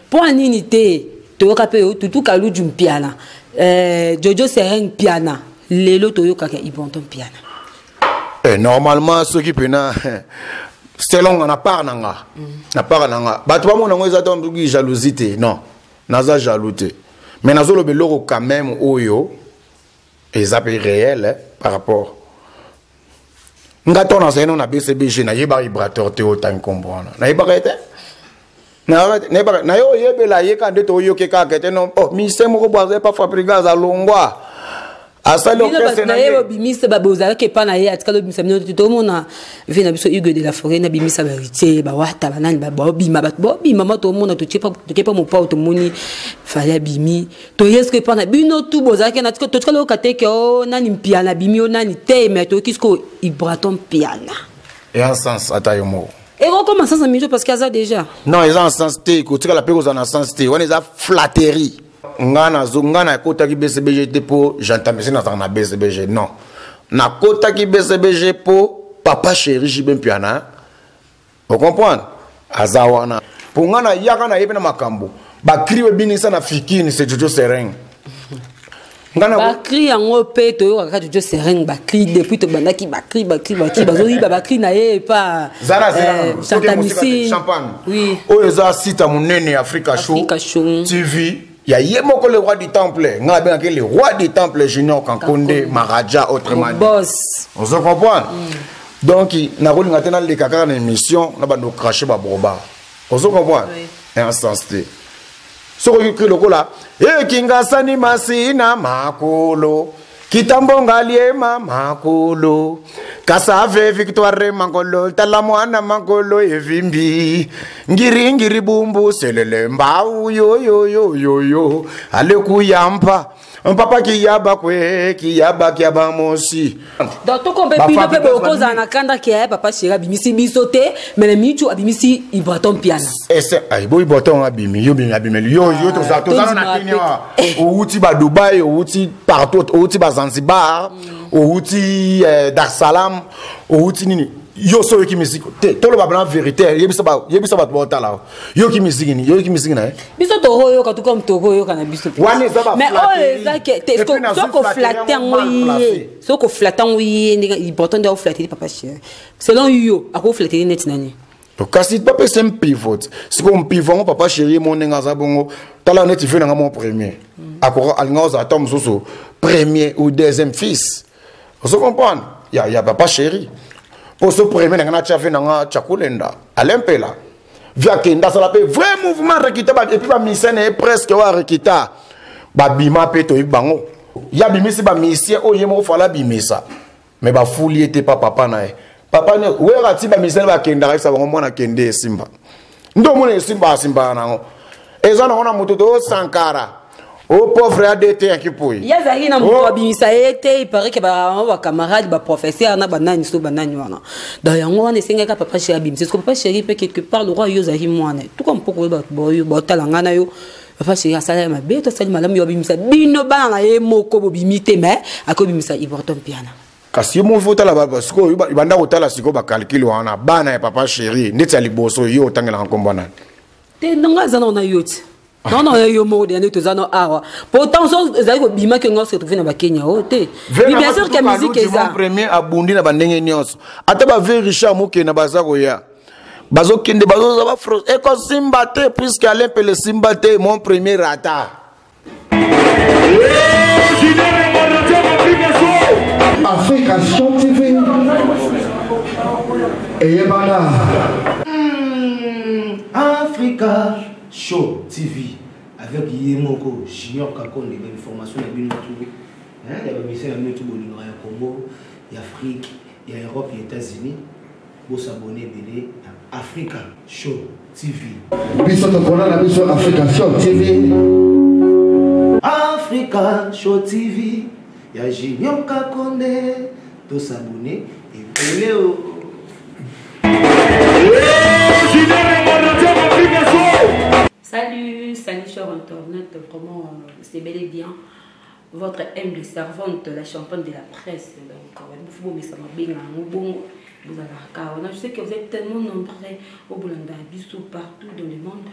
Point unité. Toyoka pe tutu kalu du piana. Jojo Sereng piana. Lelo toyoka ke ibonton piana. Normalement ceux qui pena selon on a part nanga. Na part nanga. Ba toi mon ngo ezata mbugi jalousie non. Naza jaloute. Mais nazo le beloko quand même oyo ezapé réel par rapport. Ngato na seno na BCBG na yeba vibrateur te autant comprendre. Na yeba rete. Na yo yebela yeka ndeto yo ke ka kete non. Oh, mi se mo ko boise pas fabriquer za longwa. Asali orchestre na ye bimisa ba bozala ke pa na ye atikalo bimisa mino to mona vina biso Hugues de la Forêt na bimisa ba ritier ba wata banani ba bima ba bima ma to mona to kepa mo pa to moni faya bimi to yeske pa na bino tu bozala ke na tikalo kateke o nani piana bimi o nani te mais to kisko ibraton piana et en sens atayomo et on commence à s'amuser parce qu'il y a déjà non ils en sens te ko tikala pe ko en sens te on les a flatterie. Ngana kota ki BCBG te po j'entends c'est na BCBG non na kota ki BCBG po papa chéri jibem piana vous comprenez azawana pour ngana yaka na yebena makambo ba kriwe binisa na fikini c'est Jojo Sereng ngana ba kri yango pe to yo ka Jojo Sereng ba kri depuis to bandaki ba kri bazoyi ba kri na ye pa zara champagne oui o za sita munene Africa Show TV. Il y a Yemoko le roi du temple. On a bien le roi du temple Junior Kankonde Maraja autrement. Boss. On se comprend. Donc, na rôle ngata le kaka na émission, na ba no cracher ba broba. On se comprend. Et en sens té. Ce que écrit le là, e kinga sani masina makolo. Kitambonga liema makolo. Kasave victoire mangolo talamwana mangolo evimbi ngiri bumbu selele mbau yo ale kuyampa papa kiyaba kiyaba mosi donc to kombe bino pe bokoza na kanda ki ya papa shira bimisi bisote mais le mitu abimisi ibraton piano ese ay boy boton abimi yo to za na Kenya o uti ba Dubai o uti partout o uti ba Zanzibar o uti Dar es Salaam o uti nini yo so ki musique to le ba vérité yebisa ba bota la yo ki musique na biso to hoyo ka to comme to hoyo kana biso mais oh ezake te soko flatter ngoyi soko flatter ngoyi ni important de flatter papa cher selon yo ako flatter net nani kasi pas c'est un pivot c'est comme pivot papa chéri mon ngaza bongo tala net fait na mon premier akora alngoza tom soso premier ou deuxième fils on se comprend il y a papa chéri pour ce premier na chafe na chakulenda alempela via kenda ça la pe vrai mouvement rekita et puis ba misene presque wa rekita ba bima pe to ibango ya bimisi ba misien o yemo fala bimisa mais ba fouli était pas papa na papa ne wera ti ba misene ba kenda ka sa ba mona kende simba ndo mona simba na ezana ona moto to Sankara oh pauvre ADT qui pouille ya zali na moto abimisa ete il paraît que ba camarade ba professeur na banani so banani wana da yango wana senga ka papa chéri abimisa parce que papa chéri peut quelque part le roi yo zali mwana tout comme pourquoi ba boyo ba talanga na yo papa chéri asala ma beto sali malamu yo abimisa bino bana na ye moko bo bimite mais akobimisa iborton piana kasi mo vota la ba siko ibanda kotala siko ba calcul wana bana ya papa chéri ndeti aliboso yo tangela nkombana te nanga zana na yoti non yo mode ane to zano awa pourtant so ezali ko bima ke ngos retrouver na ba Kenya ote bien sûr que musique eza premier abundi na bandenge nyonso ata ba ve Richard moke na bazako ya bazo kende bazo za ba fros e ko simba te puisque Alain Pele simba te mon premier rata Africa Show TV Eyebana Africa Show TV avec Yemoko Junior Kankonde des informations de bien trouvé il y a des missions à YouTube au Congo il y a Afrique il y a Europe et États-Unis pour s'abonner à Africa Show TV biso to kona na biso Africa Show TV Africa Show TV il y a Junior Kankonde pour s'abonner et Léo Salut, chers internautes, vraiment c'est bel et bien votre humble servante, la championne de la presse. Donc, je sais que vous êtes tellement nombreux au Boulanda, Bissou, partout dans le monde.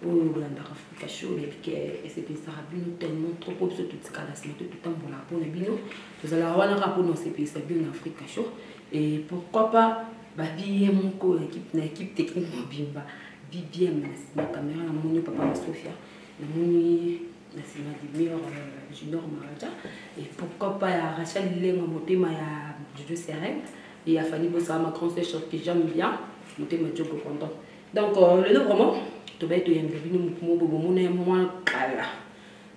oyo bolandaka Africa Show ebike esepesaka bino tellement trop po biso totikala nsima totambola mpona bino tozalaka wana kaka mpona osepesa bino na Africa Show et pourquoi pas babiye moko na équipe technique mobimba BBM na nsima caméra namoni papa na Sofia namoni na nsima Dimir Junior Maraja et pourquoi pas ya Rachel Lenga motema ya Jojo Sereng et ya Fanny Bossa ma grande sœur que j'aime bien motema Djogo content donc le nom vraiment to ba to yanga bino mo bo mo na mo kala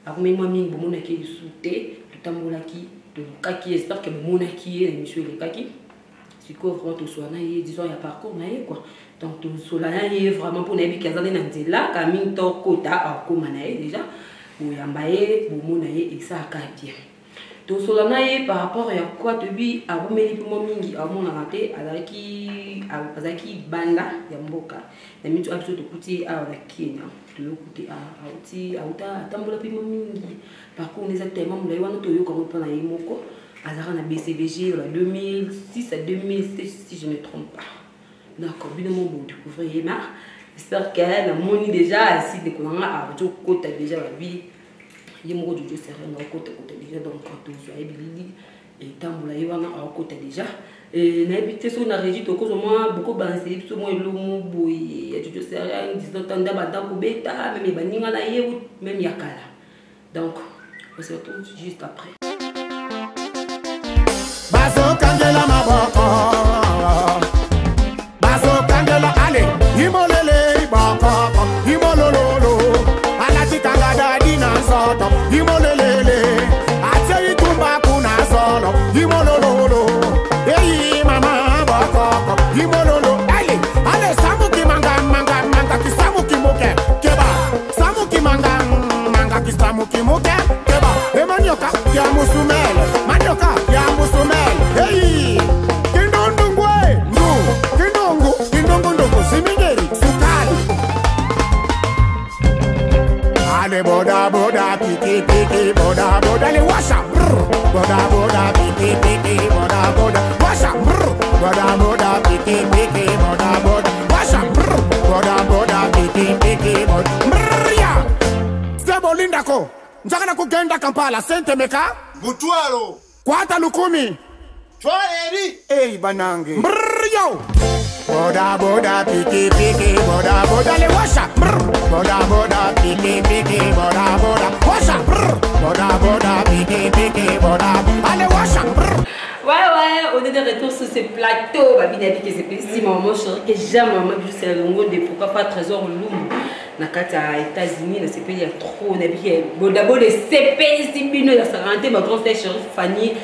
akome mo mingi bo mo na ki souté to tambola ki to kaki j'espère que mo na ki na émission le kaki siko vraiment to so na y disons ya parcours na y quoi donc to so la y vraiment pour na bi kazana na nzela ka min to kota akoma na y déjà ou yamba y bo mo na y et ça ka bien to so la na y par rapport ya quoi to bi akome mo mingi amo na raté azaki banda ya mboka na mitu abiso tokuti awa na Kenya toyokuti auta tambola pe mingi par contre les tellement mulai wana toyoka mpona ye moko azaka na BCBG de 2006 à 2007 si je ne me trompe pas d'accord bino mo bo découvrir ma j'espère qu'elle a moni déjà si de konanga a to kota déjà la vie ye moko Jojo Sereng na kota déjà donc quand on soit bilili et tambola ye wana a kota déjà et n'habite sur la régie toko moi beaucoup balancer sur moi le mot boy ya Jojo Sereng disant tanda bata ko beta même baninga na ye même yakala donc on se retrouve juste après bazo kangela maboko bazo kangela ale imolele boko imolololo ala tikanga dadi na soto imolelele ate itumba kuna solo imolololo ei mama boko imololo ale samuki manga kisamuki moke keba samuki manga kisamuki moke keba emanyoka ya musumele manyoka ya musumele hey kindondungwe kindongo simingeri sukali ale boda piki boda le washa boda piki boda washa boda piki boda washa boda piki boda sebo lindako njagana kugenda Kampala sente meka Mutwalo kwata lukumi Twaeri hey banange yo boda piki boda le washa boda piki boda washa boda piki boda ale washa ouais on est de retour sur ce plateau babi nabi que c'est petit maman chérie que j'aime maman Jojo Sereng de pourquoi pas Trésor Lumbu na kati ya États-Unis na sepeli ya trop na bi boda de sepeli si bino ya santé ma grande sœur chérie Fanny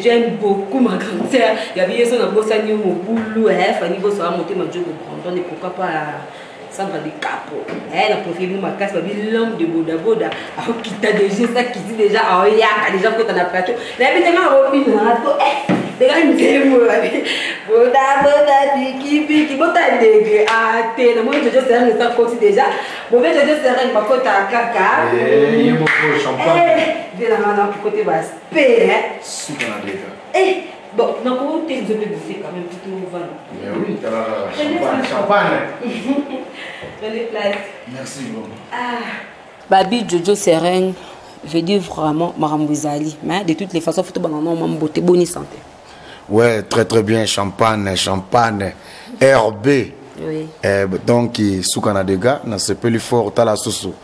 j'aime beaucoup ma grande sœur ya bi yeso na bosani mo boulou Fanny boso a monter ma Djogo Brandon et pourquoi pas Sandra de Capo elle a profité ma casse babi l'homme de boda qui t'a déjà ça qui dit déjà ah ya déjà quand on a plateau la bi tellement robin na to déjà une boda piki bota degré à te na moi Jojo Sereng ça côté déjà mauvais Jojo Sereng pas côté kaka il y a beaucoup champagne de la main côté bas père super délicat bon na ko te je vais bouffer quand même plutôt voilà mais oui t'as la champagne prenez place merci beaucoup babi Jojo Sereng veut dire vraiment Marambuzali mais de toutes les façons faut banana maman beauté bonne santé. Ouais, très bien, champagne, RB. Oui. Donc, sous Canada, on se peut lui fort à la sous.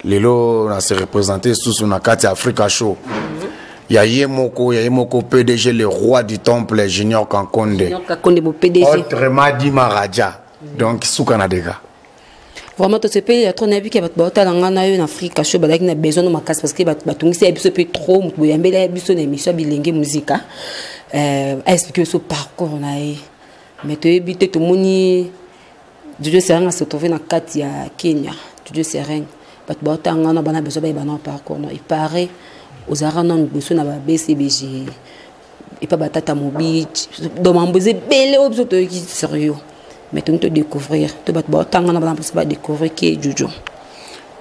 Lelo, on s'est représenté sous na Kati Africa Show. Il y a Yemoko PDG, le roi du temple, Junior Kankonde. Junior Kankonde, mon PDG. Autrement dit, Maraja. Donc, sous Canada. Vraiment, tout ce pays, il y a trop d'avis qui va te en Afrique, Show, il y a besoin de ma casse parce que c'est trop, il y a besoin de Michel Bilingue musique. Expliquer ce parcours mais tu éviter tout le monde Jojo Sereng se trouver dans Kati ya Kenya Jojo Sereng but botanga na bana besoin ba na parcours il paraît aux arana besoin na BCBG et pas batata mobile demander belé obso to qui sérieux mais tu te découvrir tu botanga na bana besoin découvrir qui Jojo.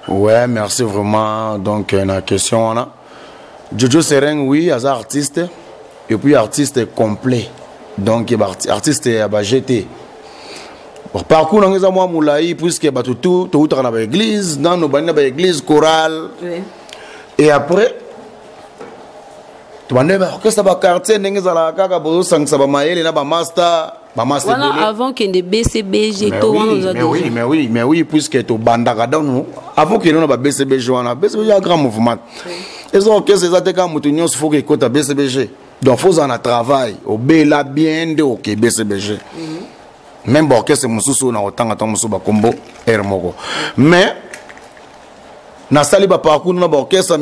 Ouais, merci vraiment. Donc la question on a Jojo Sereng oui, as artiste. Et puis artiste complet donc artiste à GT parcours dans les amours moulaï puisque bah tout dans l'église dans nos bandes l'église chorale et après tu vas never que ça va quartier n'engez à la kaka bozo sang ça va maïle na ba master voilà avant qu'il y ait des BCBG mais oui puisque tu bandaka dans nous avant qu'il y ait BCBG on a BCBG un grand mouvement ils ont que ces attaquants moutonnions faut que côté BCBG donc faut en travail au bela bien de OK BCBG même bon que c'est mususu na autant attend mususu ba combo hermoko mais na sali ba parcours na ba que ça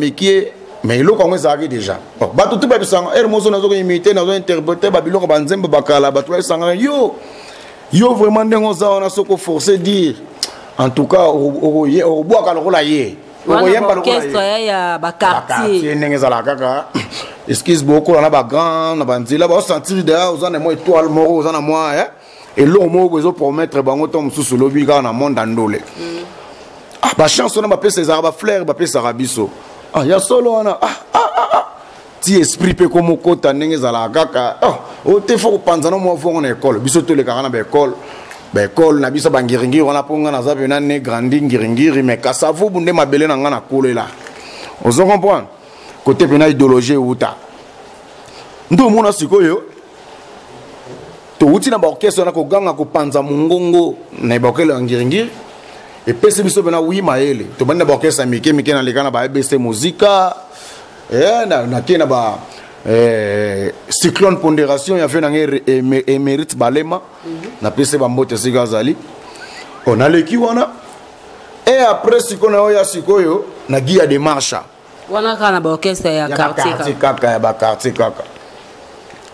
mais il a ça déjà ba tout ba bisanga hermoso na zo imiter na zo interpréter ba biloko ba nzemba ba kala ba to sanga yo vraiment ndengo za on a soko forcer dire en tout cas au bois ka lokola ye o yemba lokola ya ba quartier ndenge za la kaka excuse beaucoup na ba grand na ba nzila ba sentir de aux ana moi étoile moro aux ana moi et l'homme besoin promettre bango tom sous lobby ga na monde andole ba chance on a ba ces arabes fleurs ba pesa rabiso ya solo ana ti esprit pe comme kota ndenge za la kaka o te faut panzana mo fo en école biso to le kana ba école na biso bangiringiri on a ponga na za bena ne grandi ngiringiri mais ka savo bunde mabele na ngana kolela ozo comprendre côté pena idéologie uta ndo mona sikoyo to uti na ba orchestre na ko ganga ko panza mungongo na ba okele ngiringiri et pese biso bena wi maele to banda ba orchestre mike na lekana ba ABC muzika na kena ba cyclone pondération ya fait na émérite balema na pese ba mbote sigazali on a leki wana et après sikona oya sikoyo na guia de marcha wana kana ba orchestre ya quartier kaka ba quartier kaka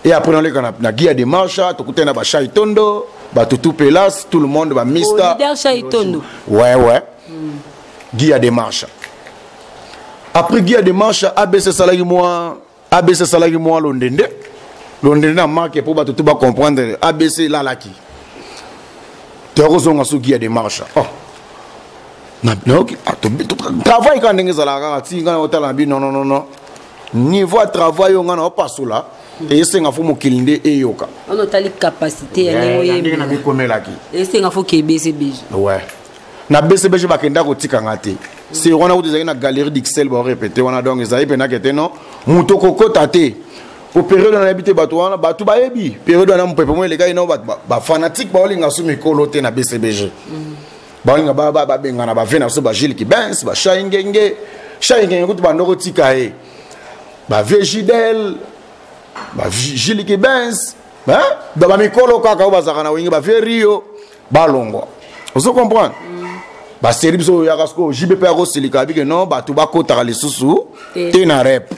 et après on lekana na guia de marcha to kutena ba Chaitondo ba Tutu Pelas tout le monde ba Mista leader Chaitondo ouais guia de marcha après guia de marcha ABC salagi moi londende na marque pour ba tout ba comprendre ABC la laki terozonga su guia de marcha na bloc travail quand ndenge zala ka tinga otala bi non niveau travail on na passo là et c'est nga fo mokilinde e yoka on a tali capacité ya ndenge na bi komelaki et c'est nga fo ke BCBG ouais na BCBG ba kenda ko tikanga te c'est on a où des na galerie d'Ixelles ba répéter on a donc ezali pena kete non muto kokota te pour période on habité bato wana bato ba yebi période na mpepe mo le gars ino ba fanatique ba olinga su mikolo te na BCBG ba olinga ba benga na ba vena so ba Gilles Kibens ba Shaingenge kutu ba ndoko tika e ba Végidel ba Gilles Kibens ba mikolo kaka ba zakana wingi ba Ferio ba longo vous comprenez ba série biso ya kasko JBP a silika bi que non ba tu ba kota les susu te na rep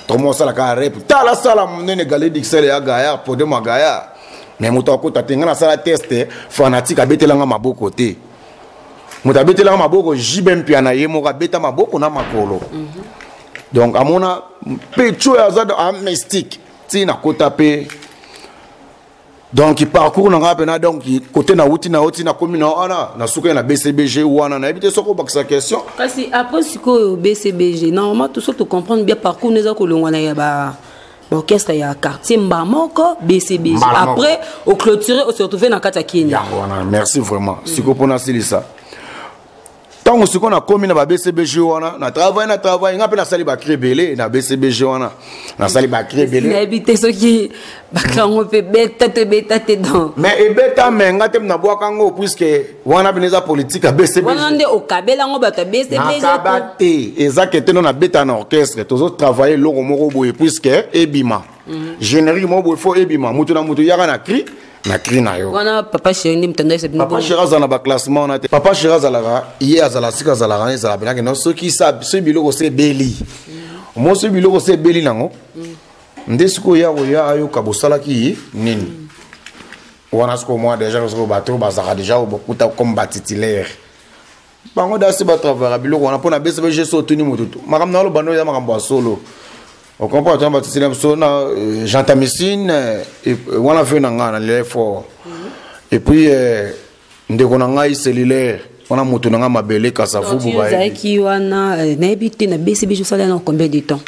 to mo sala ka rep ta la sala nene galerie d'Ixelles ya gaya pour de magaya mais muto kota tenga na sala test fanatique abetelanga maboko te muto abetelanga maboko JBP na ye mo ka beta maboko na makolo donc amona pecho ya za mystique ti na kota pe donc il parcourt na ngapena donc côté na outi na commune na souka na BCBG wana na éviter soko baksa question kasi après siko BCBG normalement tout ça tu comprendre bien parcours neza ko longwana ya ba orchestre ya quartier mbamoko BCBG après au clôturer au se retrouver na kata Kenya merci vraiment siko pona silisa tant siko na commune ba BCBG wana na travail ngapena sali ba créer belé na BCBG wana na sali ba créer belé na éviter ce qui bakango pe beta te dans mais e beta menga te na bwa kango puisque wana beneza politique a BCBG wana nde okabela ngo bata BCBG te ezakete na beta na orchestre tous autres travailler loko moko boye puisque ebima générique mo boye fo ebima mutu na mutu yaka na cri na yo wana papa chéri mtanda c'est papa chéri za na ba classement na te papa chéri za la hier azala sika za la za la que non ceux qui savent ce biloko c'est beli mo ce biloko c'est beli nango ndesiko ya ayo kabosalaki nini wana sko moi déjàsko bateau bazaka déjà beaucoup comme titulaire bango dasi ba travailler biloko wana pona BCBG so tuni mututu makam na lo bando ya makambo solo on comprend tant titulaire so na Jean Messine et wana fait na ngana l'effort et puis ndeko na ngai cellulaire wana mutu na ngama mabele kasavu buba qui wana na habité na BCBG ça là combien de temps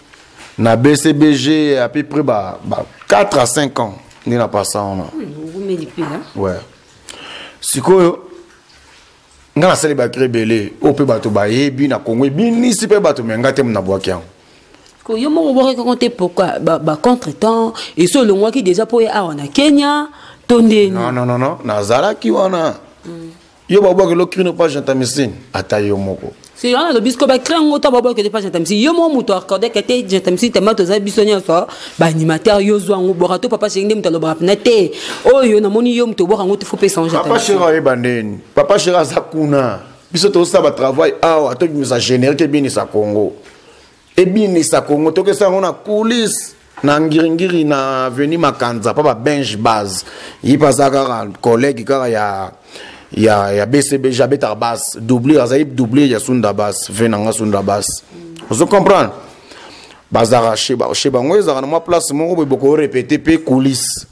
na BCBG à peu près 4 à 5 ans ni na pas ça on a vous me dites là ouais sikoyo nga na sali ba krebele o pe bato ba yebi na Congo bini si pe bato menga te na boaki yango ko yo mo bo raconter pourquoi ba contretemps et so le moi qui déjà pour na Kenya tonde non na zalaki wana yo ba boaki lo krino pa Gentamicine ata yo moko si on a le bisco ba créer ngota ba boaki de pa Gentamicine yo mo muto accordé que te Gentamicine te mato za bisonia so ba animateur yo zo ngo borato papa chéri mutalo ba na te oh yo na moni yo muto boka ngoto faut pe sans Gentamicine papa chéri bandeni papa chéri zakuna biso to sa ba travail awa to bi sa générer que bien sa Congo et bien sa Congo to que ça on a coulisses na ngiringiri na veni makanza papa bench base yi pasaka collègue kara ya BCB Jabeta Bas doublé doublé ya Sunda Bas venanga Sunda Bas vous comprenez bazara cheba ngweza na moi place mon beaucoup répéter pe coulisses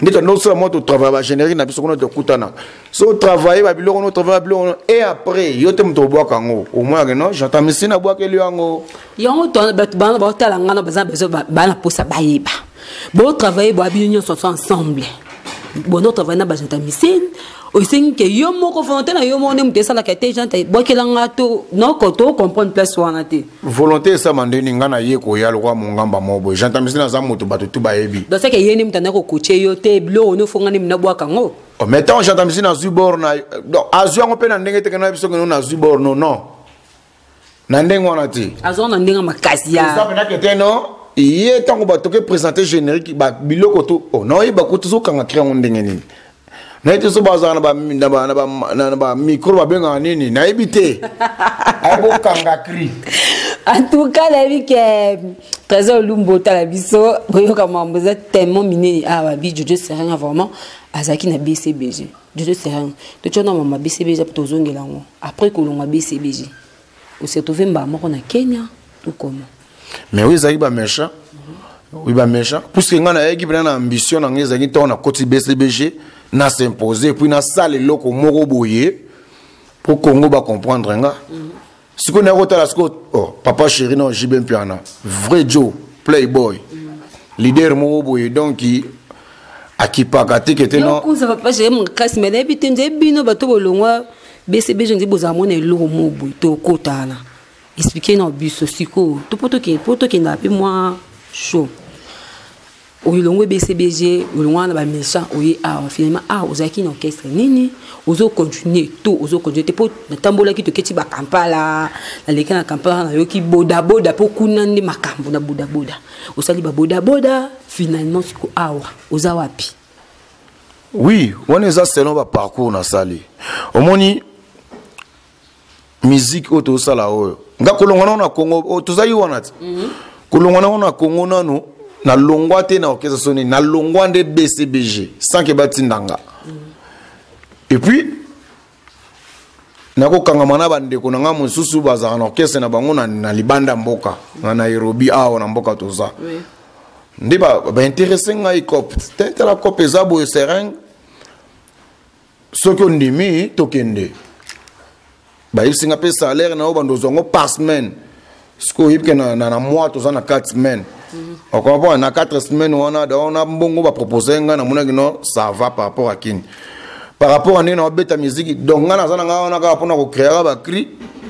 ndito no seulement to travail ba générer na biso kono to kutana so travailler ba biloko no travailler biloko et après yo te mto boka ngo au moins que non Gentamicine na boka li yango yango to ba ba tala ngana ba na posa ba yeba bo travailler bo abinyo so ensemble bon notre travail na ba Gentamicine aussi que yo moko volonté na yo mo ne mutesa la kete janta bokela ngato non ko to comprendre place wana te volonté ça mandeni ngana ye ko ya lo kwa mongamba mobo Gentamicine za moto bato tu ba yebi donc c'est que yeni mutana ko coacher yo te blo no fonga ni mna bwaka ngo o mettons Gentamicine na zubor na donc azu ngo pe na ndenge te kana biso ngo na zubor non na ndenge wana te azu na ndenge makasi ya ça pena kete no iye tango bato ke présenter générique ba biloko to oh non iba ko tuzo kanga créer ndenge nini na ite so bazana ba micro ba benga nini na ebité ay bo kanga cri en tout cas la vie que trésor lumbo ta biso boyo kama mboza tellement miné ba bi Jojo Serin vraiment azaki na BCBG Jojo Serin to tshona mama BCBG pour tozongela ngo après ko longa BCBG on s'est trouvé moko na Kenya tout comment mais oui zaki ba méchant oui ba méchant puisque ngana yeki na ambition na ngezaki to na koti BCBG na s'imposer puis na salle loko moko boye pour Congo ba comprendre nga ce qu'on a retala oh papa chéri non Jibem Piana vrai Joe playboy leader moko boye donc qui akipakati que non ko ça va pas chéri mon classe mais d'habitude bino bato bolongwa BCBG ndi bozamona eloko moko boye to kotana expliquer na biso siko to poto ki na pe moi chaud Oilongwe BCBG, Oilongwa ba méchant, oye finalement ozaki na orchestre nini, ozo continuer tout, ozo continuer pour na tambola ki to keti ba Kampala, na leka na Kampala na yoki boda pour kunande makambo na boda. Osali ba boda finalement siko oza wapi. Oui, on est selon ba parcours na sali. Omoni musique auto sala oyo. Nga kolongana na Congo, tozali wana ti. Kolongana na Congo nano na longwa te na orchestre soni na longwa de BCBG sans que batindanga et puis nako kangamana bande ko nga mususu bazaka na orchestre na bango na libanda mboka na Nairobi na mboka toza ndi ba intéressé nga ikop tente la cop ezabo Serin soko ndimi tokende ba isinga pe salaire na obando zongo par semaine sko yipke na mois toza na 4 semaines. On comprend, on a 4 semaines, on a bon va proposer ça va par rapport à qui. Par rapport à nous, bêta musique, donc on a pour créer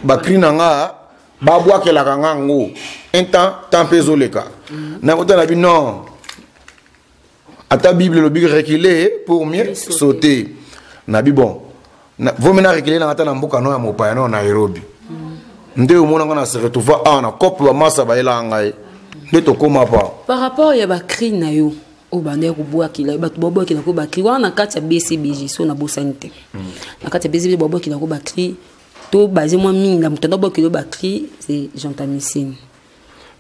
ba cri nanga, ba bois que la rangango. Un temps peso le cas. Na non. À ta Bible, le big reculer pour mieux sauter. Nabi bon. Vous menez reculer dans la mboka no ya mopayano na Nairobi. Nde au monde on se retrouve na cop ba massa ba ela ngai. Par rapport à bakri na yo o bande ko boa ki la batu bobo ki na ko bakri wana kati ya BCBG so na bosanite na kati ya BCBG bobo ki na ko bakri to basé moi minga mutanda bobo ki lo bakri c'est Gentamicine.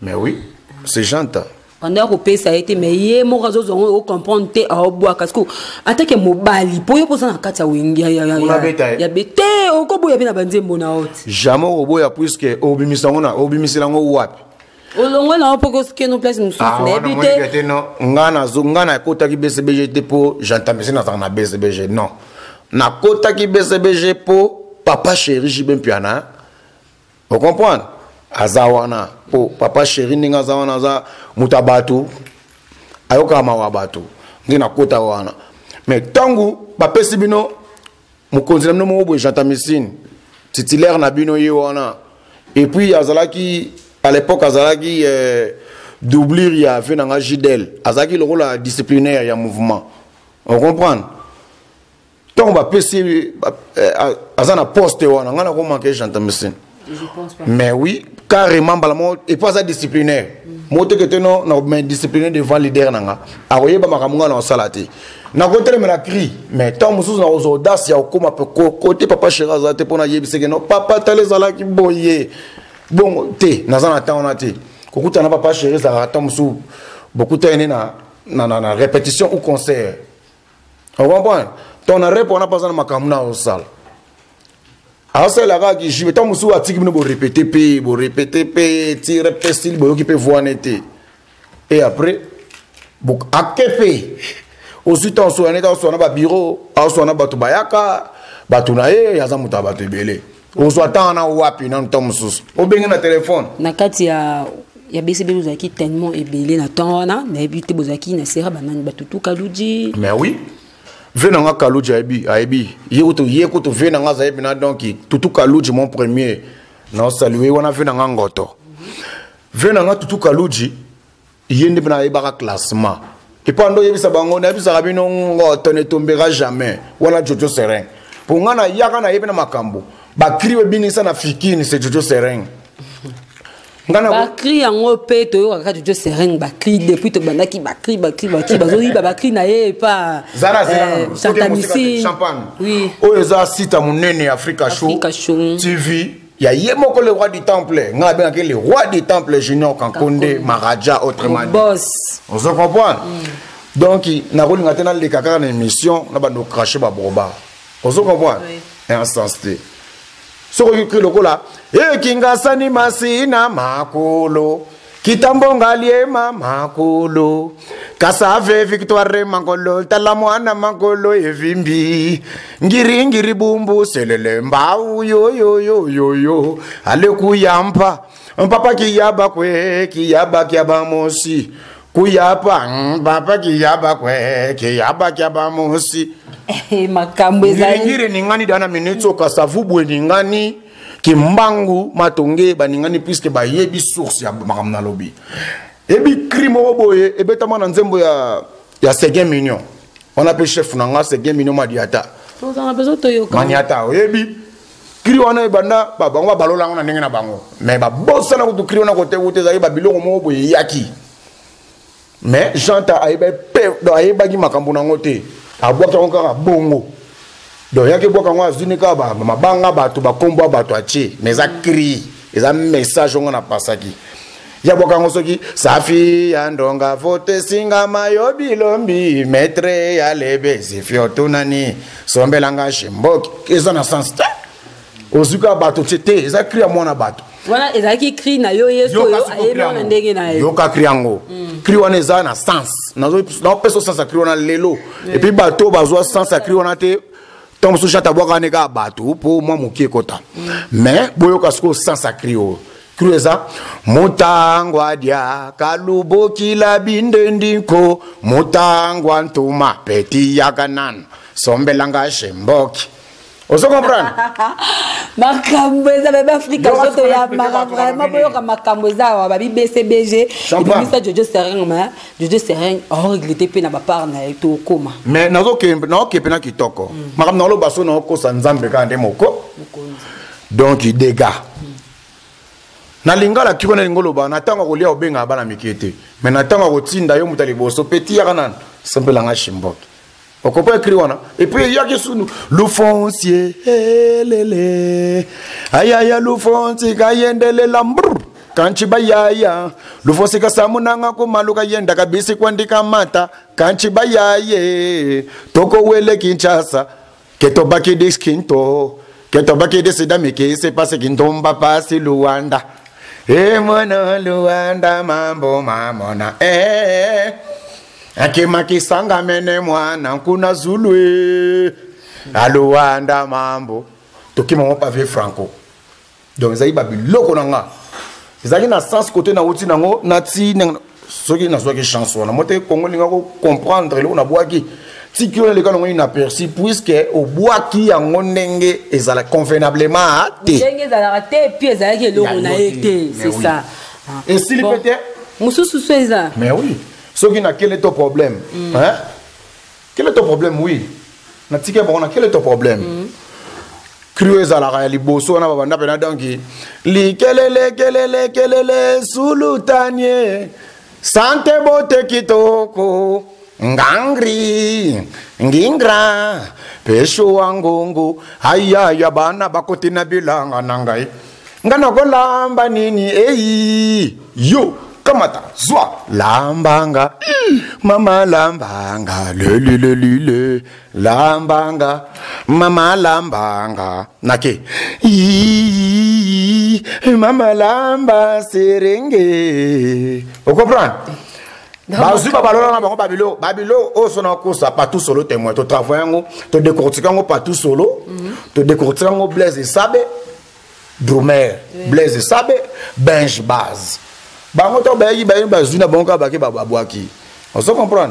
Mais oui, c'est Janta. Pendant ko pesa été mais yé mo razo zo o comprendre te a boa parce que attaque mobali po yo posa na kati ya wingi ya bete o ko boya bina banzembo na hot jamais o boya puisque obimisango wapi olongwe na opoko ke no place mususu na ebite ngana kota ki BCBG te po Gentamicine na BCBG non na kota ki BCBG po papa chéri Jibem Piana vous comprenez azawana po papa chéri ninga zawana za mutabatu ayoka mawa batu ndina kota wana mais tangu ba pesibino mokonzi na bino boye Jean Tamissine titulaire na bino ye wana et puis azalaki à l'époque azalaki doublure ya venanga Jidel azalaki le rôle disciplinaire ya mouvement on comprend donc ba PC azana poste wana ngana ko manquer Jean Tamissine Je pense pas. mais oui carrément balamo et pas ça disciplinaire moto que non na mais disciplinaire devant leader nanga akoye ba makamunga na salati na côté me la cri mais tant mususu na audace ya okoma côté papa Cheraza te pona yebise que non papa talezala ki boye bon te nazana ta on a te kokuta na papa Cheraza tant musu beaucoup tene na répétition ou concert on comprend ton répondre pas na makamuna au salle alors la gars qui joue tant musu atiki bino bo répéter p tire p style bo qui peut voir nete et après bon akepe aussi tant so neta so na ba bureau so na batu bayaka batu na ye yaza muta batu belé on so tana wapi na tant musu o benga na téléphone Na kati ya BCB bozaki tellement ebelé na temps na ebité bozaki na sera banani batutu kaluji. mais oui venanga kaluji aibi yekuto venanga zaibi na donc tutu kaluji mon premier na saluer wana venanga ngoto venanga tutu kaluji yende bina ibaka classement et pendant yebisa bango na yebisa kabino ngoto ne tombera jamais wana Jojo Serein pour ngana yaka na yebina makambo ba kriwe binisa na fikini c'est Jojo Serein Bakri yango pe to yo kaka Jojo Serein bakri depuis to bandaki bakri bazoyi bakri na ye pa Zara Jean Tamissine champagne oui oyo za sita munene Africa Show TV ya yemoko le roi du temple nga ben que le roi du temple Junior Kankonde Maraja autrement boss on se comprend donc na roli ngatena le kaka na émission na bando cracher ba boba on se comprend un sens té soko yikri lokola kingasani masina makolo kitambonga liema makolo kasave victoire mangolo talamwana mangolo evimbi ngiri bumbu selele mbau yo ale kuyampa papa kiyaba kwe kiyaba kyaba mosi kuyapa papa kiyaba kwe kiyaba kyaba mosi makambo ezali ngiri ningani dana minutso kasavubwe ningani kimbangu matonge baningani puisque ba yebi source ya makamna lobi ebi crime boye ebetama na nzembo ya Seguin Mignon on appelle chef nanga Seguin Mignon Madiata on a besoin de yo Maniata ebi kiri wana ebanda bango balola ngona ndenge na bango mais ba bossa na ko kiri wana ko te wote za ba bilongo mo boye yaki mais janta ayeba pe do ayeba gi makambo na ngote abwaka onka bongo donc yake boka ngwa zinika ba mabanga bato ba kombo bato achi mais za cri eza message on a passaki ya boka ngosoki safi ya ndonga vote singa mayo bilombi maître ya lebe zifio tunani sombelanga shimboki eza na sens ta ozuka bato chete eza cri ya mwana bato wana ezaki cri na yo yeso yo ayeba na ndenge na yo ka cri yango cri wana eza na sens na peso sens cri wana lelo et puis bato bazwa sens cri wana te tom so chata boka neka bato po moi mokie kota mais boyo kasko sens cri o cri eza mutangwa dia kaluboki la bindendiko mutangwa ntuma peti yakanan sombelanga shemboki oso comprendre makambo eza baba Afrika zoto ya vraiment boyoka makambo eza wa babi BCBG ebimisa Jojo Serein ma Jojo Serein regretté pe na ba part na to koma mais nazo ke pena kitoko makambo na lo baso na ko sa nzambe ka nde moko donc dégâts na lingala kiko na lingolo ba na tanga ko lia obenga bana mikete mais na tanga ko tinda yo mutali boso petit ya kana sempelanga shimboki okopa écrit wana et puis il y a que sous nous le foncier lele ayaya le foncier kayendele lambr kanchi bayaya le foncier kasamunanga ko maluka yenda kabisi kwandika mata kanchi bayaye toko wele Kinshasa keto baki diskinto keto baki desidami ke se passe kintomba passe Luanda mwana Luanda mambo mamona akemaki sanga mene mwana kuna Zulu Luanda mambo tokima mo pave franco donc zayi babiloko nanga ezaki na sens côté na outi nango nati soki na soki chance wana mote kongo linga ko comprendre lo na boaki tikio le kana inaperçu puisque au bois qui en ndenge ezala convenablement té ndenge ezala té puis ezala ke lo na été c'est ça et s'il peut mususu ça mais oui ce qui n'a quel est ton problème hein quel est ton problème oui na tika bon quel est ton problème cru ezala li boso na banda pena dangi li kelele sulutanie sante bote kitoko ngangri ngingra pesho wangongo haya ya bana bakotina bilanga nangai ngana ko lamba nini eyi yo kamata zwa lambanga mama lambanga le lambanga mama lambanga nake mama lamba serenge vous comprenez? Babilo, oh, son ça pas tout solo témoin. Tu travailles, tu décortiques pas tout solo, tu décortiques Blaise et Sabé, Drumer, Blaise et Sabé, Bench Base. Bangoto bayi bazuna bonka baki babwaki. On se comprend?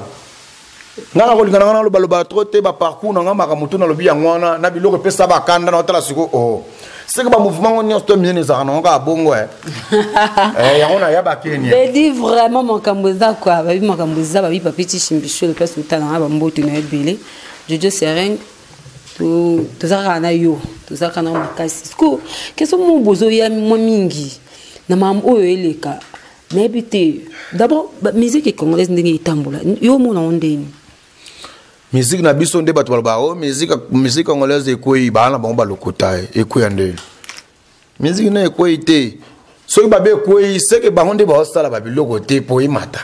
Nana ko lingana lo baloba troté ba parcours na ngama kamutu na lobi yangwana na bilo ko pesa ba kanda na tala siko oh. C'est que le mouvement on est bien ça non ka bongo eh on ya ba Kenya mais dit vraiment mon kamboza quoi ba bi mon kamboza ba bi papiti chimbicho le place utana ba mboto na ebele Jojo Sereng to zaka na yo to zaka na makasi ko keso mo bozo ya mo mingi na mam oyo eleka na ebité d'abord musique congolaise ndenge itambola yo mo na ondeni musique na biso nde bato balba musique congolaise ekoi bana bango balokota ekoi ande musique na ekoi te soki babe ekoi seke bango nde baosala babiloko te po imata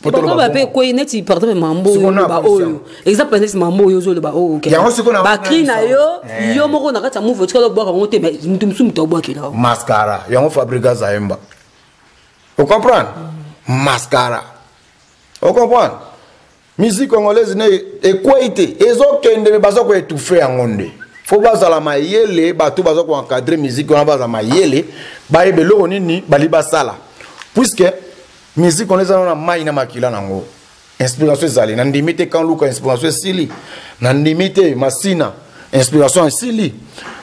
pourquoi babe ekoi neti pardon mambo ba oyo exemple neti mambo oyo zo ba oyo ba cri na yo moko na kata move tika lo bwa ngo te mais mutu musu mutu bwa kila mascara yango fabrica zaemba vous comprenez mascara vous comprenez musique congolaise ne equité ezokende me bazoko étouffer yangonde faut bazala mayele bato bazoko encadrer musique on bazala mayele ba ebelo nini bali basala puisque musique congolaise na mai na makila nango inspiration zali na ndimite kan luka inspiration sili na ndimite masina inspiration sili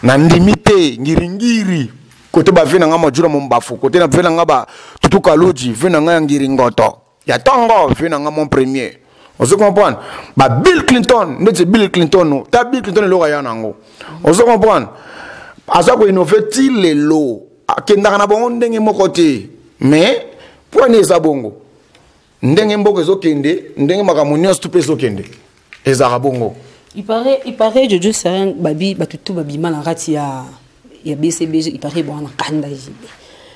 na ndimite ngiringiri côté ba vina ngama jura mombafu côté na vina ngaba tutuka loji vina ngaya ngiringoto ya tongo vina ngama premier. On se comprend. Bah Bill Clinton, n'est-ce Bill Clinton, ta Bill Clinton le royaume nango. On se comprend. À ça qu'on innove-t-il les lots. Kenda na bongo ndenge mokote. Mais prenez ça bongo. Ndenge mboko zokende, ndenge makamunyo stupé zokende. Ezara bongo. Il paraît Jojo Sereng babi batutu babi malangati ya BCBG il paraît bon na kanda ji.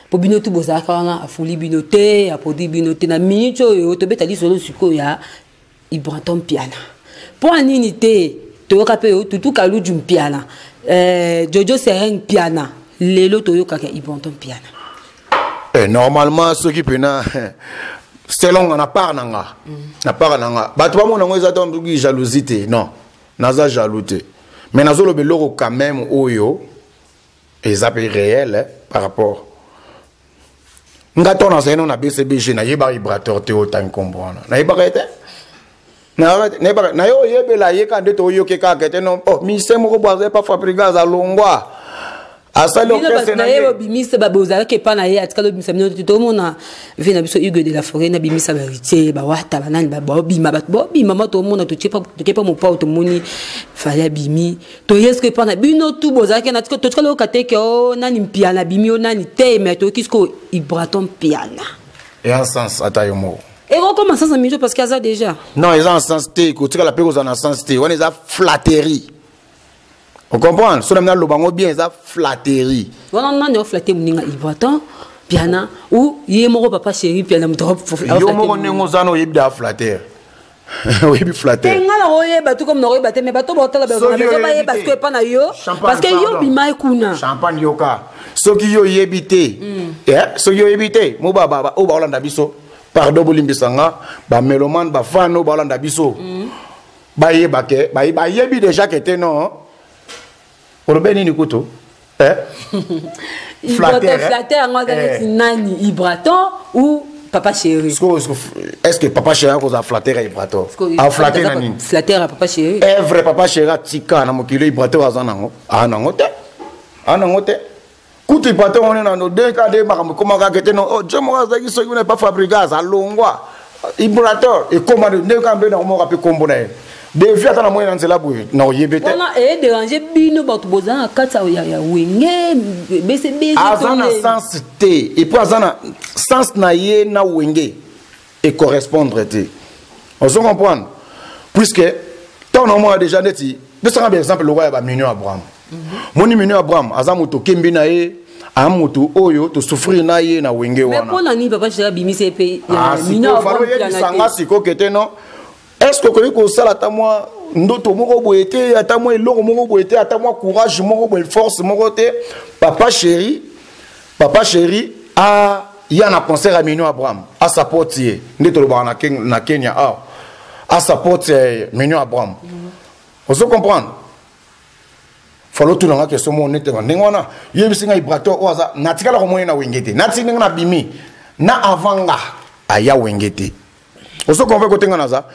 Po binotu bozaka na afuli binote, apodi binote na minute yo to betali solo siko ya Ibraton piana. Pour en unité, tu as tout calou du piana. Jojo Sereng piana. Lelo toyo kaka Ibraton piana. Normalement, ceux qui pena, c'est long, on a pas nanga. Na pas nanga. Bah toi mon nango ils ont jalousie non. Naza jaloute. Mais nazo le beloro quand même oyo. Et ça peut réel par rapport. Ngato na zeno na BCBG na yeba vibrateur teo tan comprendre. Na yeba rete. Na yo yebela yeka ndeto yo keka kete non oh mise moko boise pas fabriquer za longwa asali okese na yo bimise baboza ke pa na ye atika lo bimisa mino to mona vina biso Hugo de la Forêt na bimisa ba rite ba wata banani ba bima ba bima mato mona to chepa mo pa to moni faya bimi to yeske pa na bino tu boza ke na to tika lo kateke o nani mpiana bimi o nani te mais to kisko Ibraton piana et en sens atayomo. Et on commence à s'amuser parce qu'il y a ça déjà. Non, ils ont un sens T. Quand tu as la paix, ils ont un sens T. On les a flatterie. On comprend? Si on a le bango bien, ils ont flatterie. On a flatté mon Ibraton, piana, ou yémoro papa chéri, piana m'drop. Yémoro n'engozano yébda flatter. Oui, flatter. Et on a yéba tout comme n'aurait batté, mais bateau bottle la besoin parce que pas na yo, parce que yo bima kuna. Champagne yoka. Ceux qui yo yébité, ceux qui yo yébité, mo baba, o ba olanda biso. Pardon bolimbisanga ba meloman ba fano ba landa biso ba yebake ba yebi déjà que était non orobeni ni kuto flatter flatter ngwa nani Ibraton ou papa chéri. Est-ce que papa chéri a flatté Ibrato? A flatté nani? Flatté papa chéri. Un vrai papa chéri a tika na mokilo Ibrato azanango. Ah nangote. Ah nangote. Kuti Ibrato on est dans nos deux cas de makambo comment ka kete no. Oh Dieu moi ça qui sont n'est pas fabriqué à longwa. Ibrato et comment ne ka mbe na mo ka pe kombo na. Devia ta na moyen dans cela boue. Na oyebete. On a déranger bino bato bozana kata ya wenge bese bese. Azana sens te et puis azana sens na ye na wenge et correspondre te. On se comprend puisque ton nom a déjà neti. De ça par exemple le roi ba Mignon Abraham. Mon Mignon Abraham azamuto kembi na ye amutu oyo to souffrir na ye na wenge wana. Mais pour la ni papa chéri bimisi pe Mignon Abraham sanga siko kete non. Est-ce que vous avez ça à moi ndoto moko boete ata moi eloko moko boete ata moi courage moko boe force moko te papa chéri a yana concert à Mignon Abraham à sa portier ndeto lo na Kenya à sa portier Mignon Abraham. Vous comprendre falo tout nga question mo nete ngona yebisinga Ibrato oza natikala ko moyena wengete natinga na bimi na avanga aya wengete. Vous comprendre ko tenga naza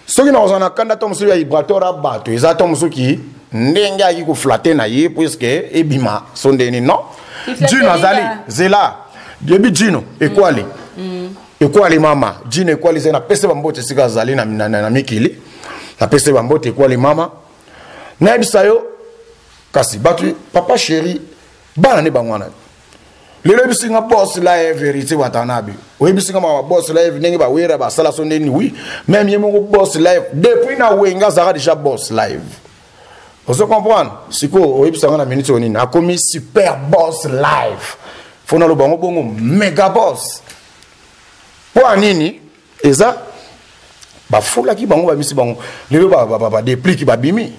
soki na ozana kanda to musu ya Ibrato ra bato eza to musu ki ndenge aki ko flatter na ye puisque ebima sondeni non Dino azali zela debi Dino ekwali ekwali mama Dino ekwali zena pese bambote sika azali na mikili na pese bambote ekwali mama na bisayo kasi batu papa chéri bana ne bangwana lelo bisinga boss live vérité watanabi oui bisinga ma boss live ndenge ba wera ba sala sondeni oui même yemo boss live depuis na wenga zara déjà boss live. Vous comprenez siko oui bisanga na minute onini a commis super boss live fona lo bango bongo méga boss pour nini eza ba fula ki bango ba misi bango lelo ba déplique ba bimi.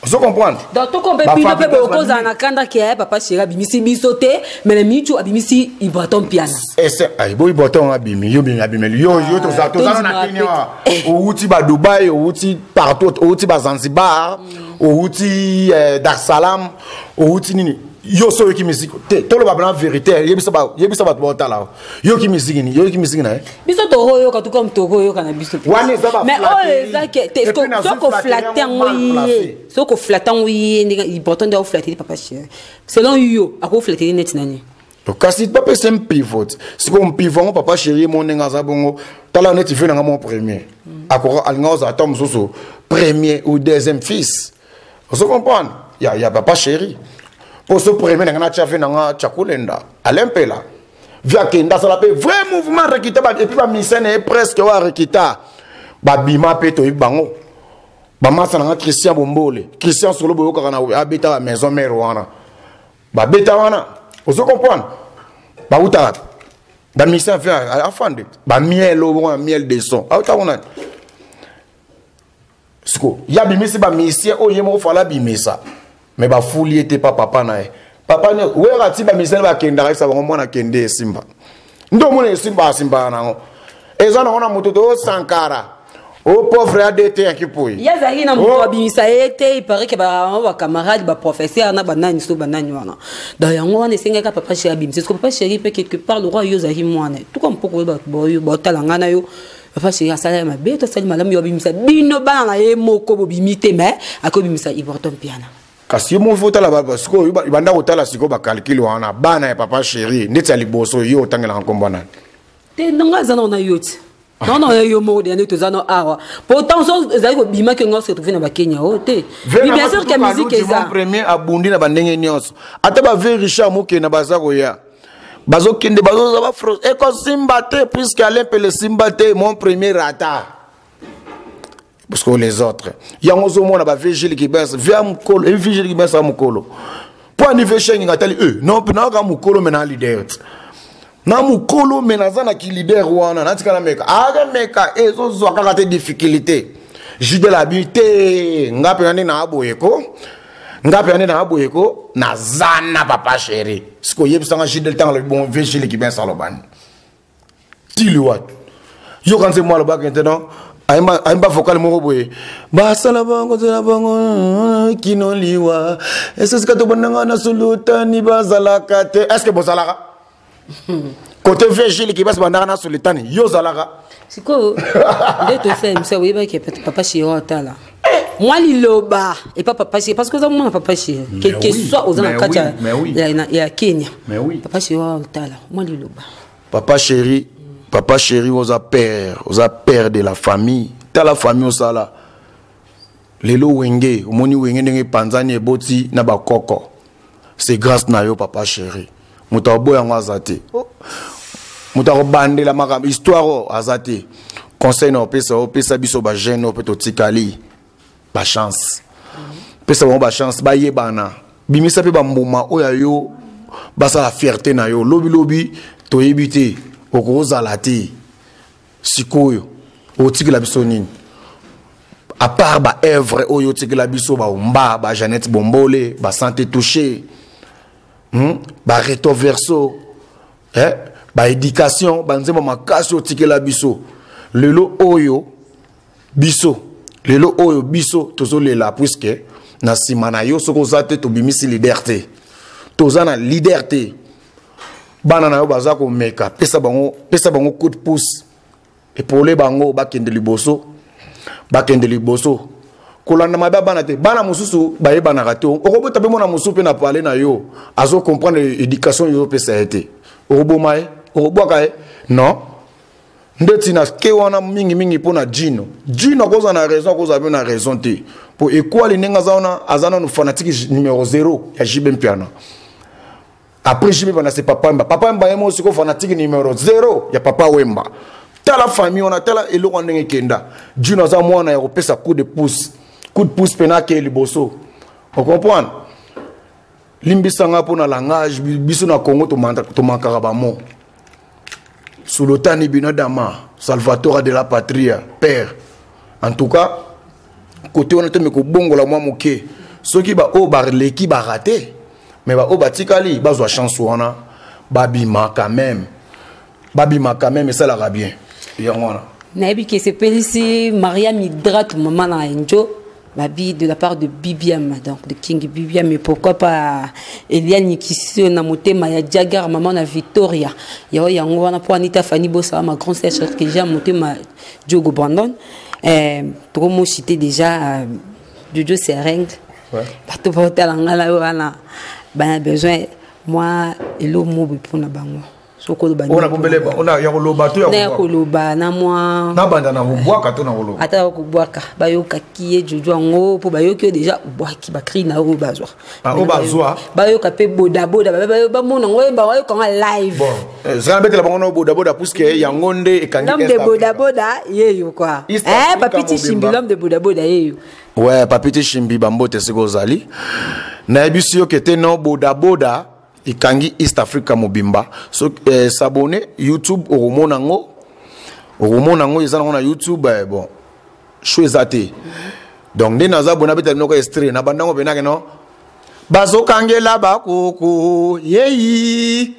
Vous comprenez? Donc tout comme bino pe boko za na kanda ki papa chéri bimisi bisote mais le mitu abimisi Ibraton piano. Et c'est ay boy Ibraton abimi yo to za to za na Kenya o uti ba Dubai o uti partout o uti ba Zanzibar o uti Dar es Salaam o uti nini yo so ki musique to lo ba blanc vérité yebisa ba to tala yo ki musique na biso to hoyo ka tout comme to hoyo kana biso mais oh ça que soko flatter ngoyi soko flatter ngoyi ndi important de flatter papa chéri selon yo ako flatter net nani to kasi papa c'est un pivot c'est comme pivot papa chéri mon ngaza bongo tala net fait nga mon premier akora alngoza atom soso premier ou deuxième fils vous comprenez ya papa chéri. Pour ce premier, on a fait un chakulenda. Alempela. Via Kenda, ça l'appelle vrai mouvement requita. Et puis, ma mission est presque à requita. Babima peto ibango. Bamasa na Christian Bombole. Christian Solo Boyo Karana habite à la maison mère wana. Babeta wana. Vous comprenez? Baouta. La mission fait à fond. Miel au miel de son. Aouta wana. Sko. Ya bimisi ba mission o yemo fala bimisa. Mais ba fouli était pas papa na papa ne wera ti ba misel ba kenda sa ba mona kende simba ndo mona simba na eza na moto to Sankara o pauvre ADT akipoi ya zaki na moto abimisa ete il paraît que ba camarade ba professeur na banani so banani wana da yango wana senga ka papa chéri abimisa ko papa chéri peut quelque part le roi yo zaki mwana tout comme poko ba boyo ba talanga na yo papa chéri asala ma beto sali malamu yo abimisa bino bana na ye moko bobimite mais akobimisa Ibraton piano. Kasi mo vota la baba siko ibanda otala siko ba calcul wana bana ya papa chéri ndeti aliboso yo tangela nkombana te ndanga zana na yoti non yo mo de neto zana awa pourtant so zali ko bima ke ngos retrouver na ba Kenya o te bien sûr que musique eza premier abundi na bandenge nyonso ata ba ve Richard moke na bazako ya bazo kende bazo za ba fros e ko simba te puisque Alain Pele simba te mon premier rata. Parce que les autres, il y a un monde qui vigile qui baisse, via Mukolo, et vigile qui baisse à Mukolo. Pour anniversaire, il y a eux, non, pas na Mukolo mais na leader. Na Mukolo mais na zana qui leader wana, na tika na meka. Aga meka ezo zo akakate difficulté. Jide la bité, ngape ane na aboyeko. Ngape ane na aboyeko, na zana papa chéri. Siko yebisanga jide le temps le bon vigile qui baisse à l'oban. Tiluat. Yo quand c'est moi le bac maintenant. Aimba vocal moko boye basala bango tela bango kino liwa est-ce que to bananga na suluta ni bazala kate est-ce que bozalaka Côté Virgile qui passe pendant na solitani, yo zalaka. Siko, dès to fait, monsieur, oui, bah, que papa Chiro là. Moi, liloba, et pas papa Chiro, parce que ça, moi, papa Chiro, quel que soit aux Anakacha, il y a Kenya. Mais oui. Papa Chiro là, moi, liloba. Papa chéri, aux père de la famille. T'as la famille au sala. Lelo wenge, moni wenge nenge panzani eboti na ba koko. C'est grâce na yo papa chéri. Muta boya ngazate. Muta bande la maka histoire azate. Conseil na opesa biso ba jeune opeto tikali. Ba chance. Pesa ba chance ba yebana. Bimisa pe ba mbuma oya yo basa la fierté na yo. Lobi to yebite okoza te. Sikoyo o tikila biso nini. À part ba œuvre oyo tikila biso ba umba ba Jeannette Bombole ba santé touchée. Ba reto verso ba éducation ba nzembo makasi otikela biso lelo oyo biso tozolela puisque na simana yo soko zate to bimisi liberté tozana liberté bana na yo baza ko meka pesa bango coup de pouce et pour les bango bakende liboso kolanda mabe bana te bana mususu baye bana rato okobota be mona mususu pe na parler na yo azo comprendre éducation yo pesa été obomae oboka non ndeti na ke wana mingi pona Gino koza na raison te pour équal nenga zaona azana no fanatique numéro 0 ya JB Mpiana après JB bana c'est papa Mba yemo siko fanatique numéro 0 ya papa Wemba tala famille on a tala eloko ndenge kenda Gino za mwana ya kopesa coup de pouce pena ke liboso on comprend limbisanga pona langage biso na Congo to mankara ba mo Sulotani Binodama Salvatore de la Patria père en tout cas côté on était ko bongo la moi moké ceux qui ba o bar leki ba raté mais ba o batikali ba zo chance wana babima quand même et ça la bien yangona Nabi que c'est Pélici Maria Midrat maman na Enjo Babi de la part de Bibiam, donc de King Bibiam, mais pourquoi pas Eliane qui se na motema ya Jagar maman na Victoria ya yango wana pour Anita Fanny Bossa ma grande sœur que j'ai motema Diogo Brandon pour moi citer déjà Jojo Sereng pas tout porter la ngala wana ben besoin moi et l'eau mobu pour na bango soko ba on a bombeleba on a ya koloba to ya koloba na moi na banda na bwaka to na koloba ata ko bwaka bayoka kiye jojo ngo po bayoki déjà bwaki bakri na o bazwa bayoka pe boda ba mona ngo ba bayoka nga live bon ça betela bango boda puisque ya ngonde ekangi l'homme de boda yeyo quoi papiti Shimbi l'homme de boda yeyo ouais papiti Shimbi bambote siko zali na ebisio kete no boda ikangi East Africa mobimba so s'abonner YouTube omonango ezana na YouTube bon choisate donc ne naza bona beta noko extrait na bandango benake no bazokangela bakoko yeyi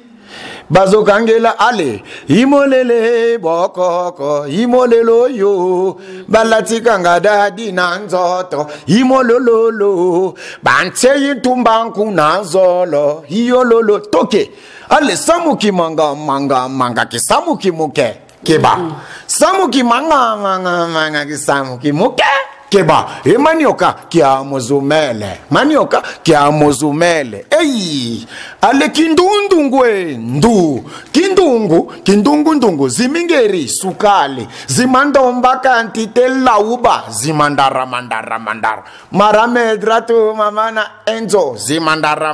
bazokangela ale imolele bokoko imolelo yo balatika ngada dinanzoto imolololo bantseyi tumbanku nazolo iyololo toke ale samuki manga ke samuki muke keba samuki manga ke samuki muke keba manioka kia mozumele ei ale kindungu zimingeri sukali zimandomba kanti telauba zimandara maramedra tu mamana enzo zimandara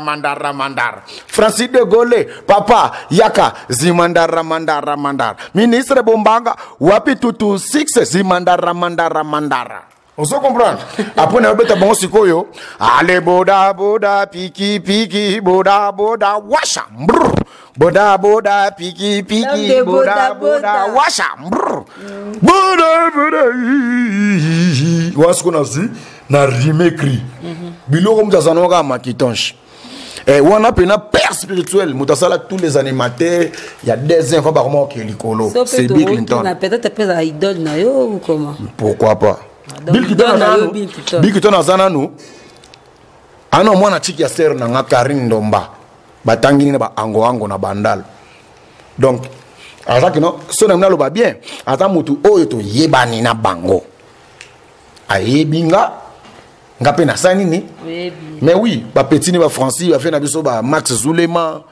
Francis de Gaulle papa yaka zimandara ministre Bombanga wapi tutu 6 zimandara on se comprend. Après, on a besoin de bon sikoyo. Allez, boda, piki, boda, washa, brr. Boda, piki, boda, washa, brr. Boda. Voilà ce qu'on a dit. Na rime cri. Bilo comme ça, on a maquitonche. Et on a un père spirituel. Moutasala tous les animateurs. Il y a des infos par moi qui est l'icolo. C'est Bill Clinton. Peut-être un idole na yo ou comment? Pourquoi pas? Bill Clinton azana nous. Ano mwana chiki ya ser na Karine Ndomba. Batangini na ba ango na bandal. donc azaki non so na mna lo ba bien ata mutu oyo to yebani na bango ayebinga ngape na sani ni mais oui ba petit ni ba Francis ba fait na biso ba Max Zulema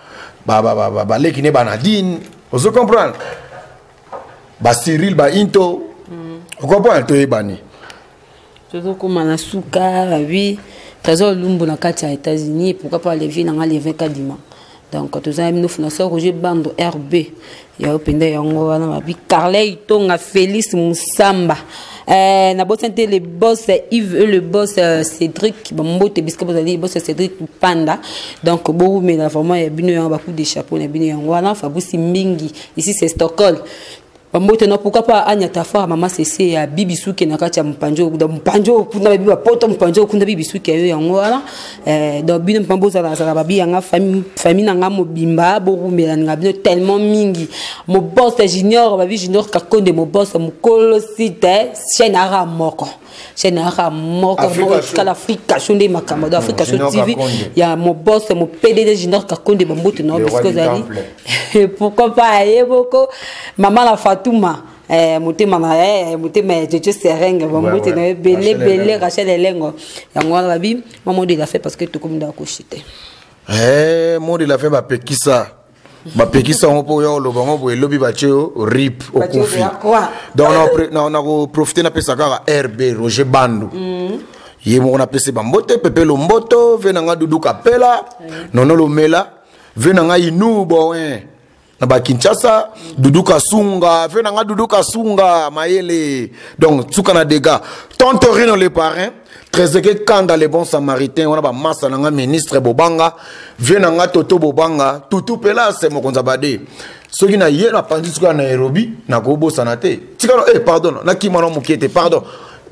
ba leki ne ba Nadine vous comprenez ba Cyril ba Into vous comprenez to yebani Toujours comme na suka oui tazo lumbu na kati ya États-Unis pourquoi pas lever na lever kadima donc tous amis nous financeurs Roger Bando RB ya openda yango wana ba bi Carley Tonga Félix Musamba na boss le boss Yves le boss Cédric Bambote bisque boss ali boss Cédric Panda donc beaucoup mais là vraiment il y a bino ya ba coup de chapeau na bino yango wana Fabusi Mingi ici c'est Stockholm. Bambote na pourquoi pas anya tafa mama cc ya bibisuke na kati ya mpanjo kuna bibi poto mpanjo kuna bibisuke yo yango wala donc bino mpambo za babi yanga famille na nga mobimba bokumela nga bino tellement mingi mo boss junior babi junior kakonde mo boss mukolo site chenara moko kala Afrika shonde makambo d'Africa Show TV ya mo boss mo PDG junior kakonde Bambote no bisco zali pourquoi pas yeboko mama la Fatouma motema na motema je serenge Bambote na belé Rachel Elengo yango la bi maman de la fait parce que tout comme da kochite moi de la fait ba pekisa on peut y aller au banc lobby bacheo rip au conflit donc on a profité na pesa kaka RB Roger Bando yemo on a pesa Bambote Pepe Lomboto venanga Dudu Kapela nono Lomela venanga Inu boen na ba Kinshasa Dudu Kasunga venanga Dudu Kasunga mayele donc tuka na dégâts Tontorino les parrains Trezeke Kanda les bons samaritains on a ba massa nanga ministre Bobanga venanga Toto Bobanga tutu pela c'est mon konzabade soki na ye na pandi tuka na Nairobi na kobo sanate tikalo pardon na kimano mukete pardon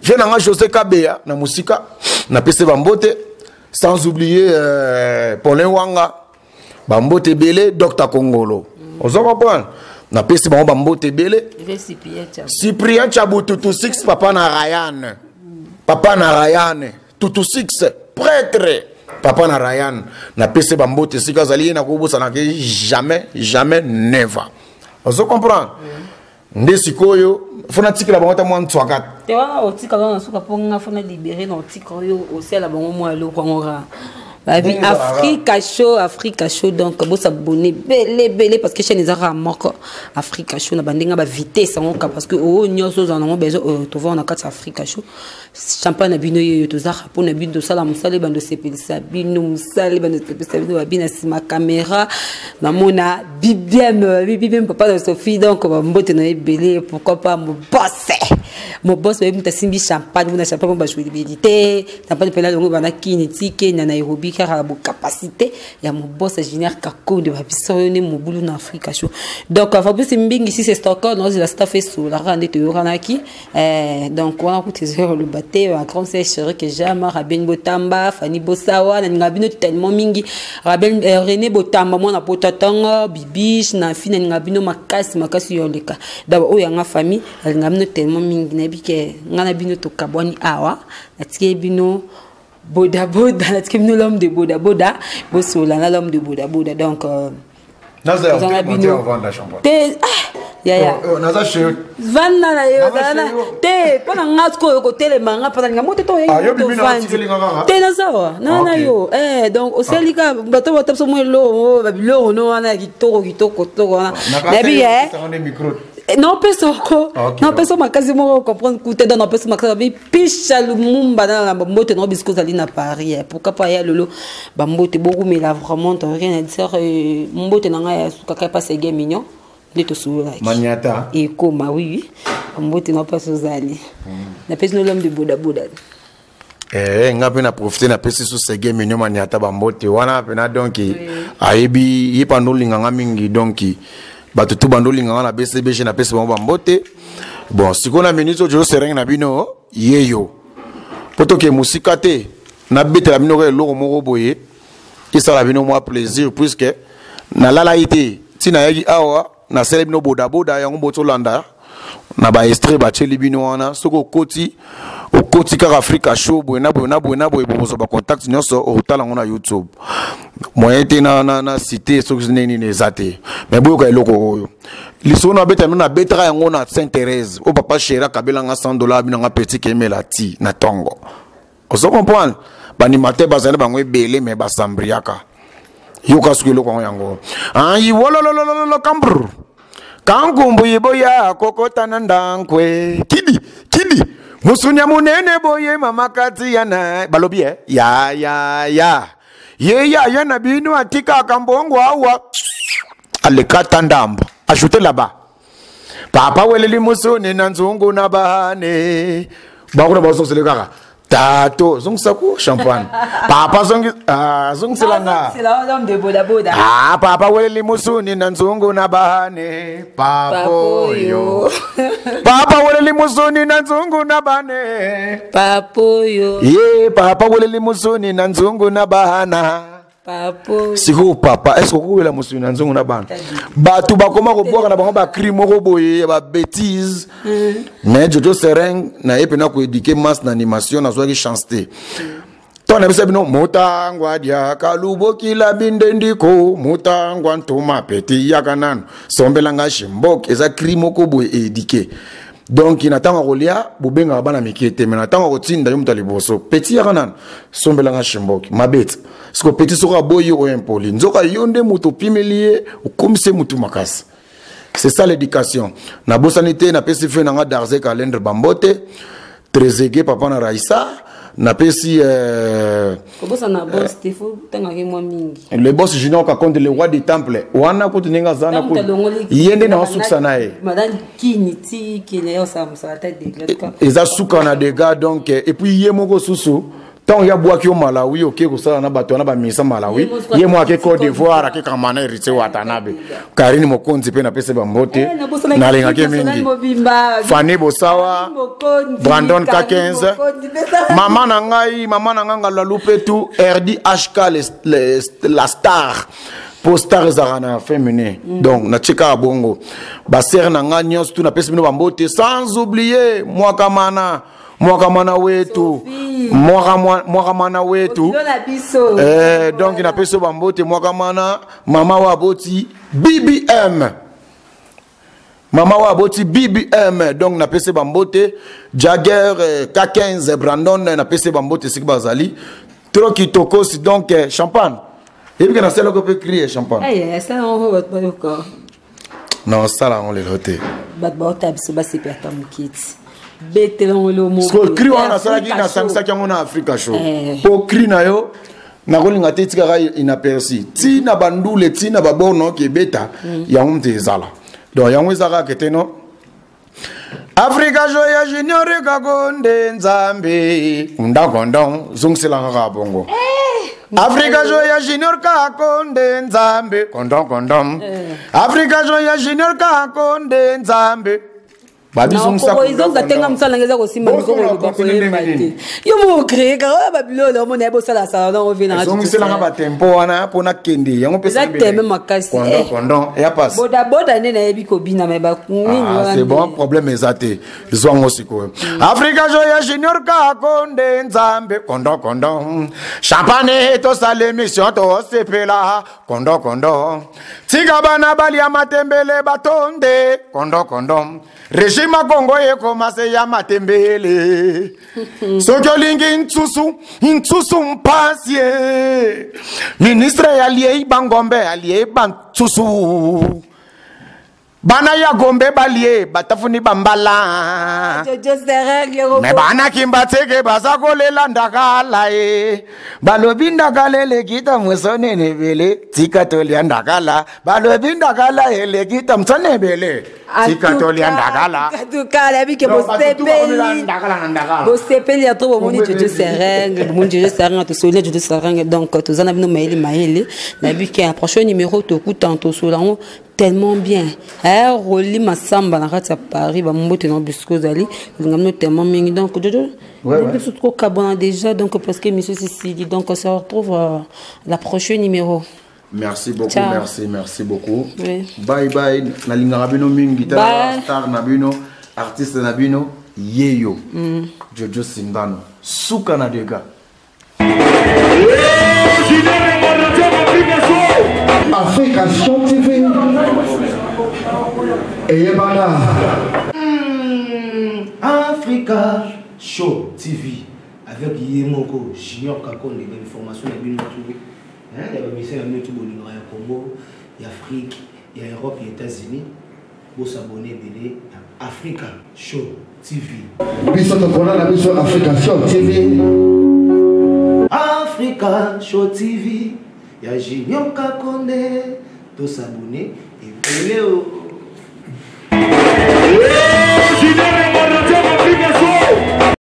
venanga José Kabea na musika na pese Bambote sans oublier Paulin Wanga Bambote Belé Dr Kongolo on s'en comprend na pese Bambote Belé Cyprien Chabou Tutu 6 papa na Ryan Tutu 6 prêtre papa na Ryan na pese Bambote sika zali na kobosa na jamais never on se comprend ndesikoyo fona tikela bango ta mwa ntwaka te wana otika na suka ponga fona libérer na otika yo osela bango mwa lo kwangora Africa Show donc bo s'abonner belé parce que chez les arabes moko Africa Show na bandinga ba vitesse ngoka parce que o nyoso za ngo bezo to va na kati Africa Show champagne na bino yo to za pour na bino sala musale bando sepelisa bino musale bando sepelisa bino babina sima caméra na mona bibiem papa de Sophie donc Bambote na belé pourquoi pas mon boss ba muta simbi champagne na champagne ba jouabilité champagne pela ngo bana kinetike na Nairobi car la capacité il y a mon boss ingénieur Kako de Babisone mon boulot en Africa Show donc Fabrice Mbingi ici c'est Stockholm on la staff sur la rande de Yoranaki donc on a coûté le baté un grand chéri que jamais Rabin Botamba Fanny Bosawa na ngabino tellement mingi Rabin René Botamba moi na potatanga bibish na fina ngabino makasi yoleka d'abord o yanga famille ngabino tellement mingi na bike ngana bino to kabwani awa atike bino Boda la tribune l'homme de Boda Bossola l'homme de Boda donc Naza on vend la champagne ya naza chez vanna na yo dana te pona ngatko ko tele manga pona ngamoto to te naza na yo donc oselika bato batapso mo lo babilo no wana kitoko na bi non pesoko non peso makazi mo comprendre coûter dans peso makazi picha lumumba na Bambote no bisco zali na Paris pourquoi pas ya lolo Bambote beaucoup mais là vraiment rien à dire Bambote na nga ya suka pas c'est game mignon de to soula maniata et comme oui Bambote no pas zali na peso l'homme de Boda ngapi na profiter na pesi sur ces game mignon maniata Bambote wana pena donc aibi yipa no linganga mingi donc bato tout bandoli ngana BCBG na pesa Bambote bon sikona minute jo sereng na bino yeyo poto ke musika te na bete la bino lo moko boye isa la bino moi plaisir puisque na lala ite tina yagi awa na célèbre no boda yango boto landa na ba extrait ba cheli bino wana soko okoti kaka Africa Show boena bozo ba contact nyonso otala ngona YouTube moyen te na cité soko nini nezate mais boyoka eloko oyo lisona beta na betra yango na Sainte-Thérèse o papa Chéra kabela nga $100 bino nga petit kemela ti na tongo oso comprendre banimateur bazali bango ebele mais basambriaka yoka suki eloko yango yi wololololo kambr kankumbu yiboya kokota na ndankwe kidi musunya munene boye mama kati yana balobi ya ye na bino atika kambongo awa alekata ndamba ajoute là-bas papa weleli musuni na nzungu na bahane bakuna basosele kaka tato zong saku champagne papa zong selanga c'est l'homme de boda papa weleli musuni na nzungu na bahane papoyo papa weleli musuni na nzungu na bahane papoyo ye papa weleli musuni na nzungu na bahana papoyo siko papa est-ce que vous la musuni na nzungu na bahana batu bakoma ko boka na bango ba crime ko boye ba bêtise mais Jojo Sereng na epena ko éduquer masse na animation na zoaki chanter ton na bisa bino motangwa dia kaluboki la bindendiko motangwa ntoma peti yakanan sombelanga shimbok eza crime ko boye éduquer donc inatanga kolia bubenga bana mikete mais natanga kotinda yo mutali boso peti yakanan sombelanga shimbok mabet siko peti soko boye o impoli nzoka yonde muto pimelie ukomise mutu makasi. C'est ça l'éducation. Na bosanité na pesi fe nanga darze calendre bambote trezege papa na Raissa na pesi kobosa na boss tefu tanga ke mwa mingi le boss junior ka compte le roi du temple wana ko tinga zana ko yende na suksa nae madame kiniti kile sa tête de glace eza suka na dega donc et puis yemoko susu tant ya boaki au Malawi ok ko sala na bato na ba misa Malawi ye mo ake Côte d'Ivoire ake kamana hérité watanabe Karine Mokonzi pe na pese bambote na lenga ke mingi Fanny Bosawa Brandon K15 mama na nganga la lupetu RDHK la star pour star zarana féminin donc na cheka bongo ba ser na nganyos tout na pese bino bambote sans oublier Mwakamana wetu mwakamana wetu donc ina peso bambote mwakamana mama wa boti BBM donc na pese bambote Jagger K15 Brandon na pese bambote sik bazali trop kitokos donc champagne et puis na selo ko peut crier champagne ça on va pas non ça là on les loté batbota biso ba super tam kit betelon le mot so cri wana sala ki na sangisa kyango na Africa Show po cri na yo na kolinga te tika inaperci ti na bandule ti na baborno ke beta ya umte ezala donc yango ezaka keteno Africa Show ya junior ka gonde nzambe undakondong zungsela ka bongo Africa Show ya junior ka gonde nzambe kondom Africa Show ya junior ka gonde nzambe ils ont tenga msalangeza ko simba ko ba ko yemate yo mo créer ka ba bilolo mo na bo sala sala no vina so ngisela nga ba tempo wana pona kende yango pesa be exactement makasi kondon ya passe boda ne na yebi ko bina me ba c'est bon problème ezate zongo siko Africa Show ya junior ka konde nzambe kondon champagne to sale mission to sepela kondon tiga bana bali ya matembele batonde kondon régime Congo ye commencé ya matembele sojolingi ntsusu mpasie ministre allié bangombe allié bantsusu bana ya gombe balie batafuni bambala me bana kimbateke basakolela ndakala balobi ndakala lekita musone nebele tikatolia ndakala balobi ndakala lekita musone nebele tikatolia ndakala tukala bike bosepeli ya trop moni Jojo Sereng to solia Jojo Sereng donc tozana bino maili na bike prochain numéro to kutanto solango tellement bien roli masamba na kati ya Paris ba mbote na bisco zali ngamno tellement mingi donc Jojo depuis trop cabana déjà donc parce que monsieur Sissi donc on se retrouve la prochaine numéro Merci beaucoup, Ciao. merci beaucoup. Oui. Bye bye. Nalinga Rabino Mingi, star Nabino, artiste Nabino, Yeyo, Jojo Sindano, Souka Nadega. Africation TV. Et Yebana. Africa Show TV avec Yemoko, Junior Kako, les informations de Bino Touré. Il y a des missions de Congo, il y a Afrique, il y a Europe, il y a États-Unis. Vous s'abonnez à Africa Show TV. Africation TV. Africa Show TV. Il y a Junior Kako, vous s'abonnez et venez au